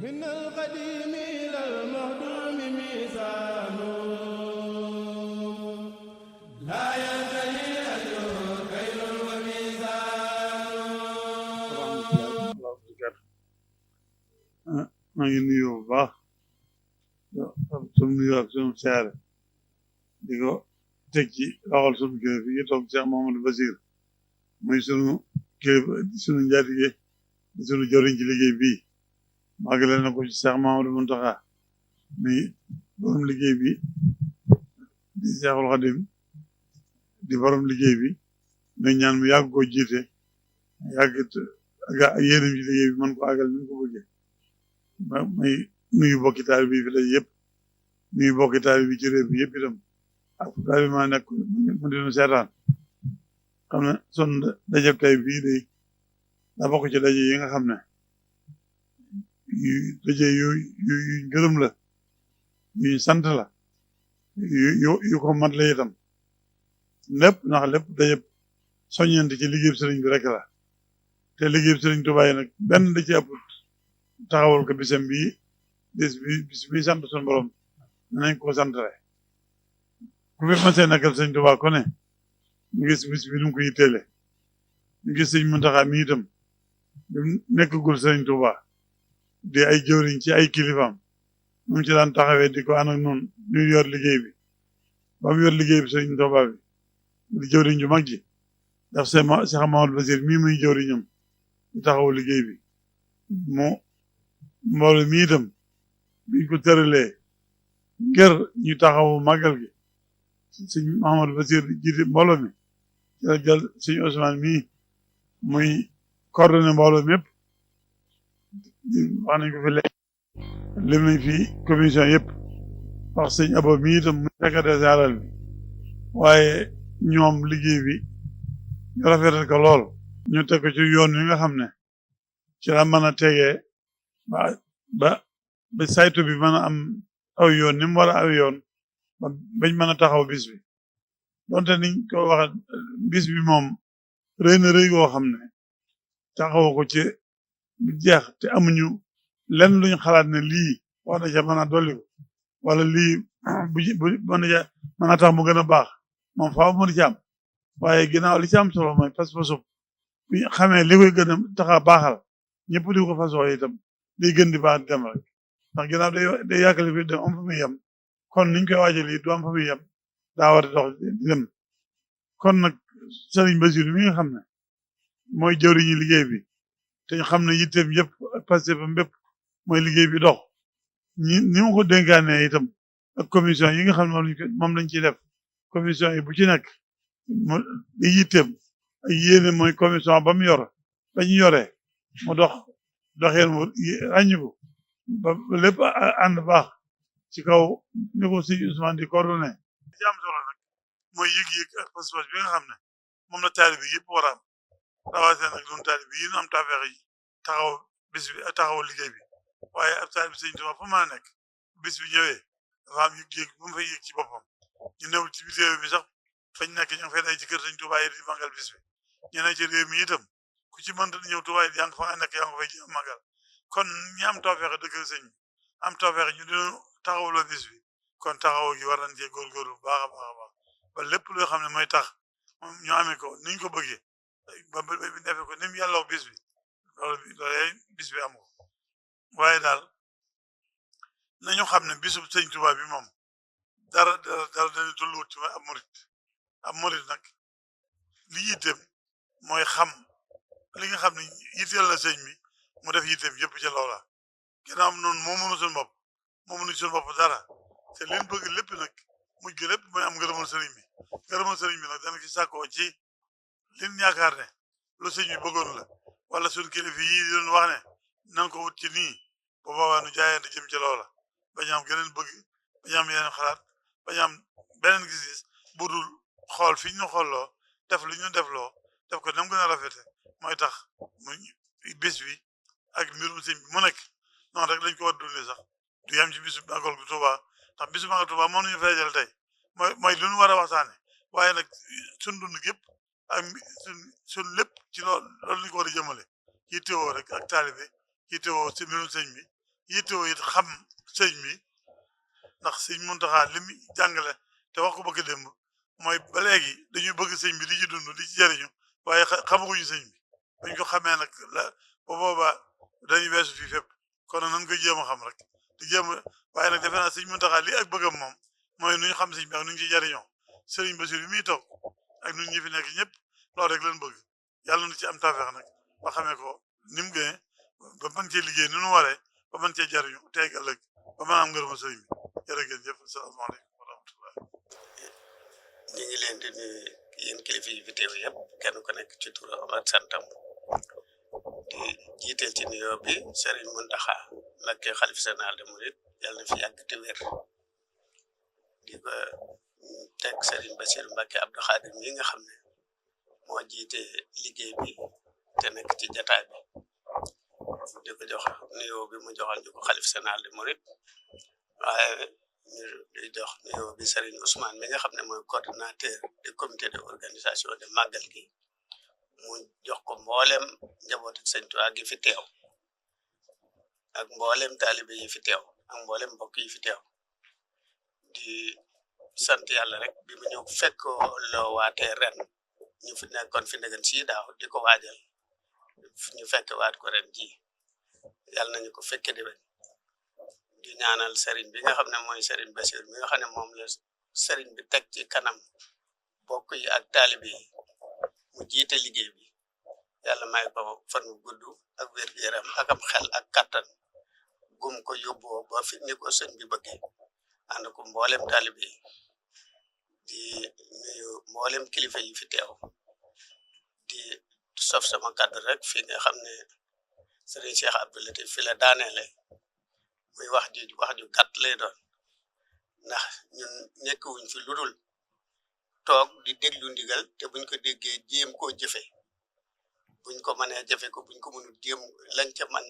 من القديم إلى المهدوم ميزان لا ينتهي أجره كيل وميزان. maa ngi nuyu bu baax sunu nuyu ak sunu siyaare di ko teg ci loxol sunu kilifa yi toog Cheikh Mamadou Basir muy sunu kilifa sunu njaatige di sunu joriñ ci liggéey bii màggale na ko ci Cheikh Mamadou Muntaxa muy borom liggéey bi di Cheikhul Khadim di borom liggéey bi muy ñaan mu yàgg koo jiite yàgg yéenam ci liggéey bi mën ko àggal ni mu ko bëggee may nuyu bokki taalibe bi fi daje yëpp nuyu bokki taalibe bi ci réew bi yëpp itam ak taalibe ma nekk mu dinu seetaan xam ne son dajeb tey bii day daa bokk ci daje yi nga xam ne daje yu gërëm la yu sant la yu ko mat la itam lépp ndax lépp dajeb soññante ci liggéey sëriñ bi rek la te liggéey sëriñ Tuubaa yi nag benn da ci ëpp taxawal ko bisam bii bis bi sant suñu borom nañ ko sant rek ku fi masee nekkal sëñ Tuubaa ko ne ñu gis bis bi nu mu ko yitteele ñu gis sëñ Muntaxa mi itam nekkagul sëñ Tuubaa di ay jëwriñ ci ay kilifaam mu ngi ci daan taxawee di ko ànd ak noonu ñu yor liggéey bi ba mu yor liggéey bi sëñ Tuubaa bi di jëwriñ ju mag ji daf Cheikh Mamadou Basir mii muy jëwriñam di taxawu liggéey bi mbooloo mi itam biñ ko tëralee ngir ñu taxawu màggal gi sëñ Mahamadou Basir jiite mbooloo mi ci la jël sëñ Ousmane mii muy coordonné mbooloo mi yëpp wax nañ ko fi léegi lim nañ fi commission yëpp wax sëñ Abo mii itam muy secrétaire général bi waaye ñoom liggéey bi ñu rafetal ko lool ñu teg ko ci yoon wi nga xam ne ci la mën a tegee ba saytu bi mën a am aw yoon ni mu war a aw yoon bañ mën a taxaw bis bi donte niñ ko waxe bis bi moom rëy na rëy goo xam ne taxaw ko ci jeex te amuñu lenn luñ xalaat ne lii war na ca mën a dolli ko wala lii bu mën a tax mu gën a baax moom faaw mu di ci am waaye ginnaaw li ci am solo mooy pas-pasu bi xamee li koy gën a tax a baaxal ñëpp di ko fasoo itam day gën di baax di dem rek ndax ginnaaw day yàkkali fi dem am fa muy yem kon niñ koy waajal yi du am fa muy yem daa war a dox di dem kon nag sëriñ Basiru mi nga xam ne mooy jëwriñu liggéey bi te ñu xam ne yitteem yëpp ak pastéefam bépp mooy liggéey bi dox ni ma ko dénkaane itam ak commission yi nga xam ne moom lañ ciy def commission yi bu ci nekk di yitteem ak yéene mooy commission ba mu yor ba ñu yoree mu doxeel mu ràññiku ba lépp ànd baax ci kaw ni ko si Ousmane di coordonné ci am solo nag mooy yëg-yëg ak pas-pas bi nga xam ne moom la taalibe bi yëpp war a am rawatina nag ñun taalibe yi am tawfeex yi taxaw bis bi taxaw liggéey bi waaye ab taalibe Sëñ Tuubaa fu mën a nekk bis bi ñëwee dafa am yëg-yëg bu mu fay yëg ci boppam ñu newul ci biir réew mi sax fañ nekk ñu ngi fay day ci kër Sëñ Tuubaa yi di màggal bis bi ñu ne ci réew mi itam ku ci mënta ñëw Tuubaa yi yaa ngi fa nga nekk yaa ngi fay ji màggal kon ñi am tawfeex dëkk sëñ bi am tawfeex ñu dina taxawuloo bis bi kon taxaw gi war nañ cee góorgóorlu bu baax a baax a baax ba lépp loo xam ne mooy tax ñu amee ko niñ ko bëggee ba defee ko ni mu yàlloo bis bi loolee bis bi am ko waaye daal nañu xam ne bisu sëñ Tuubaa bi moom dara dañu tulluwut ci ab murit nag li yitteem mooy xam li nga xam ne yitteel na sëñ bi mu def yitteem yëpp ca loola ginnaaw noonu moo mënu suñu bopp moo mënu suñu bopp dara te leen bëgg lépp nag mujj gi lépp mooy am ngërëmal sëriñ bi nag dana ci sàkkoo ci liñ yaakaar ne lu sëñ bi bëggoon la wala suñu kilifa yi doon wax ne nan ko wut ci nii bu boobaa nu jaayante jëm ci loola bañ am geneen bëgg bañ am yeneen xalaat bañ am beneen gis-gis budul xool fi ñu xooloo def li ñu defloo def ko nam gën a rafete mooy tax mu bis bi ak mbirum sëñ bi mu nekk noonu rek lañ ko war dundee sax du yam ci bisu màggal gu Tuuba ndax bisu màggal Tuuba moo ñu feejal tey mooy lu ñu war a waxtaane waaye nag suñ dund gépp ak suñ lépp ci loolu lañ ko war a jëmale yittewoo rek ak taalibe yittewoo ci mbirum sëñ bi yittewoo it xam sëñ bi ndax sëñ Muntaxa li mu jàngale te wax ko bëgg démb mooy ba léegi dañuy bëgg sëñ bi di ci dund di ci jariñu waaye xamaguñu sëñ bi buñ ko xamee nag la ba boobaa dañuy weesu fii fépp kon nag nañ koy jéem a xam rek di jéem a waaye nag defe naa sëñ Muntaxa lii ak bëggam moom mooy nu ñu xam sëñ bi ak nu ñu ci jariñoo sëriñ Basiru bi muy toog ak ñun ñi fi nekk ñëpp loolu rek lañ bëgg yàlla na ci am tawfeex nag ba xamee ko ni mu gënee ba mën cee liggéey ni nu waree ba mën cee jariñu tey ak ëllëg ba mën a am ngërëma sëriñ bi jërëjëf asalaamaaleykum wa rahmatullah. ñu ngi leen di nuyu yéen kilifa yi fi teew yëpp kenn ku nekk ci turam ak santam di jiiteel ci nuyoo bi Serigne Mountakha Mbacké xalifa général des mourides yàlla na fi yàgg te wér di ko teg Serigne Bassirou Mbacké Abdou Khadim mi nga xam ne moo jiite liggéey bi te nekk ci jataay bi di ko jox nuyoo bi mu joxal ñu ko xalifa général des mourides waaye ñu di jox nuyoo bi Serigne Ousmane mi nga xam ne mooy coordonnateur du comité de organisation de màggal gi mu jox ko mboolem njaboot ak Sëñ Tuubaa gi fi teew ak mboolem taalibe yi fi teew ak mboolem mbokk yi fi teew di sant yàlla rek bi mu ñëw fekk loo waatee ren ñu fi nekkoon fi ndegen si daaw di ko waajal ñu fekk waat ko ren ji yàlla nañu ko fekke déwén di ñaanal Serigne bi nga xam ne mooy Serigne Bassirou mi nga xam ne moom la Serigne bi teg ci kanam bokk yi ak taalibe yi mu jiite liggéey bi yàlla may ko fan wu gudd ak wér-gu-yaram ak am xel ak kattan gum ko yóbboo ba fi ni ko sëñ bi bëggee ànd ko mboolem taalibe yi di nuyu mboolem kilifa yi fi teew di sof sama kàddu rek fi nga xam ne Serigne Cheikh Abdou Latif fi la daaneele muy wax ju gàtt lay doon ndax ñun nekkuwuñ fi lu dul toog di déglu ndigal te buñ ko déggee jéem koo jëfe buñ ko mënee jëfe ko buñ ko mënul jéem lañ ca man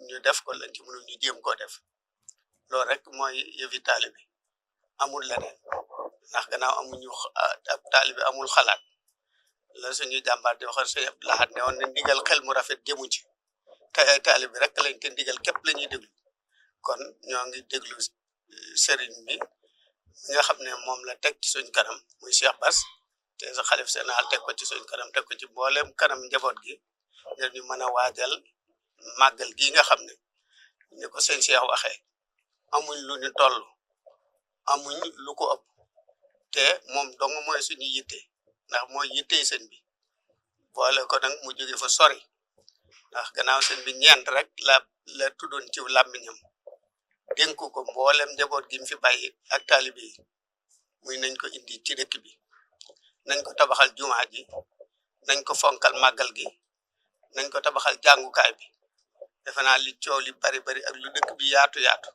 ñu def ko lañ ca mënul ñu jéem koo def loolu rek mooy yëfi taalibe amul leneen ndax gannaaw amuñu ab taalibe amul xalaat la suñu jàmbaar di waxal Sëñ Abdou Lahad ne woon ne ndigal xel mu rafet jëmu ci te ay taalibe rek lañ te ndigal képp la ñuy déglu kon ñoo ngi déglu Serigne bi nga xam ne moom la teg ci suñ kanam muy Cheikh Bass te sa xalif général teg ko ci suñ kanam teg ko ci mboolem kanam njaboot gi ngir ñu mën a waajal màggal gi nga xam ne ni ko sëñ Cheikh waxee amuñ lu ñu toll amuñ lu ko ëpp te moom dong mooy suñu yitte ndax mooy yittey sëñ bi boole ko nag mu jóge fa sori ndax gannaaw sëñ bi ñeent rek la tuddoon ci làmmiñam dénk ko mboolem njaboot gi mu fi bàyyi ak taalibe yi muy nañ ko indi ci dëkk bi nañ ko tabaxal jumaa ji nañ ko fonkal màggal gi nañ ko tabaxal jàngukaay bi defe naa li coow li bari bari ak lu dëkk bi yaatu yaatu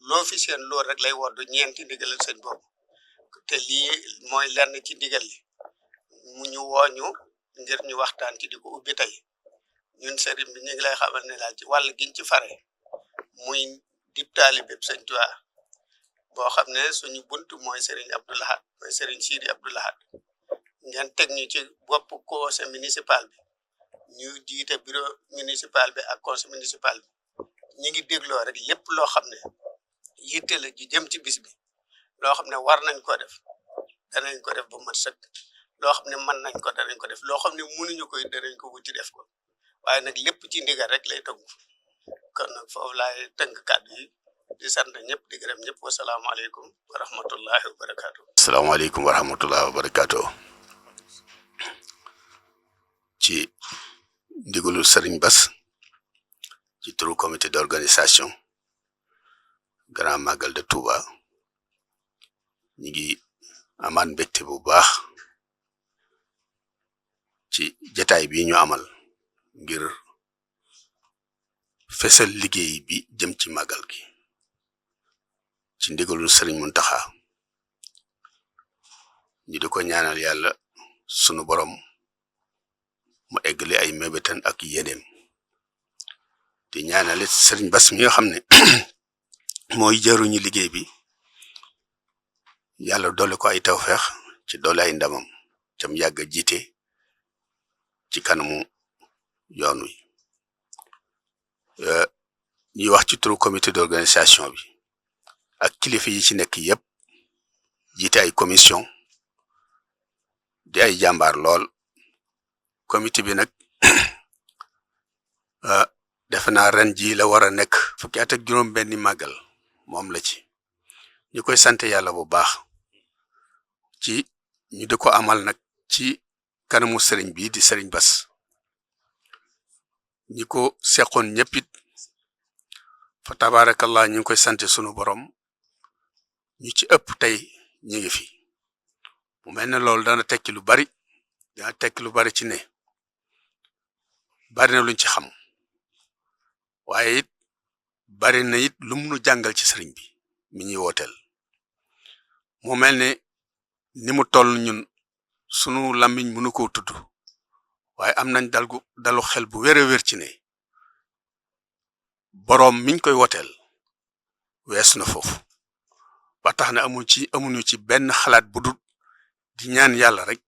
loo fi seen loolu rek lay woddu ñeenti ndigalal sëñ boobu te lii mooy lenn ci ndigal li mu ñu wooñu ngir ñu waxtaan ci di ko ubbi tey ñun sëriñ bi ñu ngi lay xamal ne daal ci wàll giñ ci fare muy dib taalibe Sëñ Tuubaa boo xam ne suñu bunt mooy Serigne Abdou Lahad mooy Serigne Sidi Abdou Lahad ngeen teg ñu ci bopp conseil municipal bi ñu jiite bureau municipal bi ak conseil municipal bi ñu ngi dégloo rek lépp loo xam ne yitte la ju jëm ci bis bi loo xam ne war nañ ko def danañ ko def ba mat sëkk loo xam ne mën nañ ko danañ ko def loo xam ne mënuñu koy danañ ko wuti def ko waaye nag lépp ci ndigal rek lay tënku kon nag foofu laay tënk kàddu yi di sant ñëpp di gërëm ñëpp wasalaamaaleykum wa rahmatullahi wa barakaatu. asalaamaaleykum wa rahmatullahi wa barakaatu. ci ndigalu Serigne Bass ci turu comité d'organisation Grand Magal de Touba ñi ngi amaan mbégte bu baax ci jataay bi ñu amal ngir fesal liggéey bi jëm ci màggal gi ci ndigalu Serigne Mountakha ñu di ko ñaanal yàlla sunu borom mu eggali ay mébétan ak yéeneem di ñaanal Serigne Bass mi nga xam ne mooy jëruñu liggéey bi yàlla doole ko ay tawfeex ci doole ay ndamam cam yàgg a jiite ci kanamu yoon wi ñuy wax ci turu comité d'organisation bi ak kilifa yi ci nekk yépp jiite ay commission di ay jàmbaar lool comité bi nag defe naa ren ji la war a nekk fukki at ak juróom benni màggal moom la ci ñu koy sant yàlla bu baax ci ñu di ko amal nag ci kanamu sëriñ bi di sëriñ Bass ñi ko seqoon ñëpp it fa tabarakallah ñu ngi koy sant sunu borom ñu ci ëpp tey ñu ngi fi mu mel ne loolu dana tekki lu bari ci ne bari na luñ ci xam waaye it bari na it lu mu nu jàngal ci sëriñ bi mi ñuy wooteel mu mel ne ni mu toll ñun sunu làmmiñ mënu koo tudd waaye am nañ dalu xel bu wér a wér ci ne boroom miñ koy woteel weesu na foofu ba tax na amuñu ci benn xalaat bu dul di ñaan yàlla rek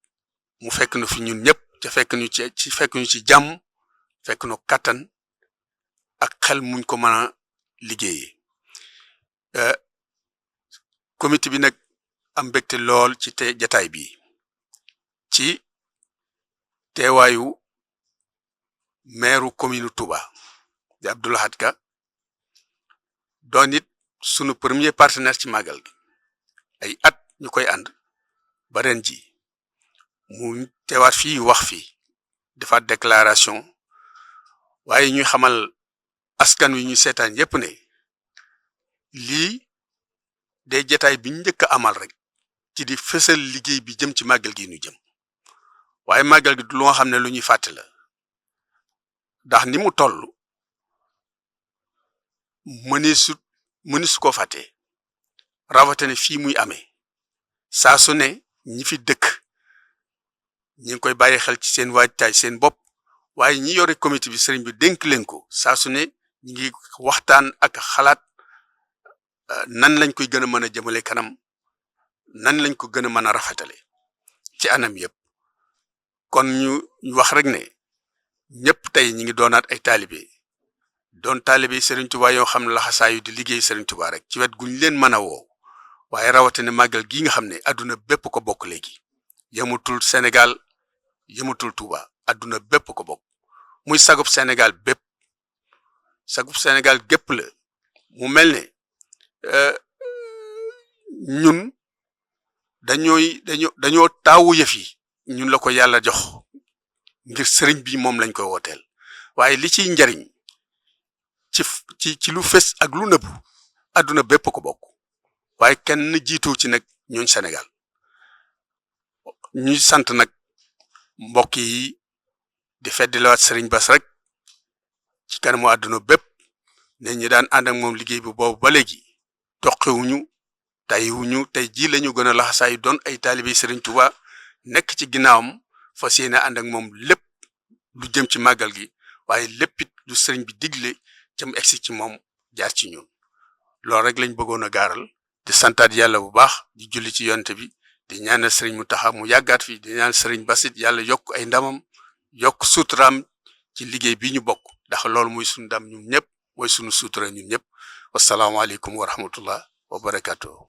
mu fekk nu fi ñun ñëpp te fekk ñu ci jàmm fekk nu kattan ak xel muñ ko mën a liggéeyee comité bi nag am mbégte lool ci jataay bi ci teewaayu maire commune Touba di Abdou Lahad Ka doon it sunu premier partenaire ci màggal gi ay at ñu koy ànd ba ren ji mu teewaat fii wax fii defaat déclaration waaye ñuy xamal askan wi ñu seetaan yépp ne lii day jataay bi njëkk a amal rek ci di fësal liggéey bi jëm ci màggal gi ñu jëm waaye màggal gi du loo xam ne lu ñuy fàtte la ndax ni mu toll mëneesu ko fàtte rawatina fii muy amee saa su ne ñi fi dëkk ñi ngi koy bàyyi xel ci seen waajtaay seen bopp waaye ñi yore comité bi sëriñ bi dénk leen ko saa su ne ñi ngi waxtaan ak xalaat nan lañ koy gën a mën a jëmale kanam nan lañ ko gën a mën a rafetale ci anam yépp kon ñu wax rek ne ñëpp tey ñi ngi doonaat ay taalibe doon taalibe Serigne Touba yoo xam ne laxasaayu di liggéey Serigne Touba rek ci wet guñ leen mën a woo waaye rawatina màggal gi nga xam ne adduna bépp ko bokk léegi yëmutul Sénégal yëmutul Touba adduna bépp ko bokk muy sagub Sénégal gépp la mu mel ne ñun dañoo taawu yëf yi ñun la ko yàlla jox ngir sëriñ bi moom lañ koy wooteel waaye li ciy njariñ ci lu fes ak lu nëbbu adduna bépp ko bokk waaye kenn jiitu ci nag ñooñ Sénégal ñuy sant nag mbokk yi di feddilawaat sëriñ Bass rek ci kanamu adduna bépp ne ñi daan ànd ak moom liggéey bi boobu ba léegi toqiwuñu tayiwuñu tey jii lañu gën a laxasaayu doon ay taalibe sëriñ Touba nekk ci ginnaawam fas yéene ànd ak moom lépp lu jëm ci màggal gi waaye lépp it lu sëriñ bi digle jëm egsi ci moom jaar ci ñun loolu rek lañ bëggoon a gaaral di santaat yàlla bu baax di julli ci yonte bi di ñaanal sëriñ Mountakha mu yàggaat fi di ñaanal sëriñ Bass it yàlla yokk ay ndamam yokk suuturaam ci liggéey bi ñu bokk ndax loolu muy suñu ndam ñun ñëpp mooy suñu suutura ñun ñëpp wasalaamaaleykum wa rahmatullah wa barakatuh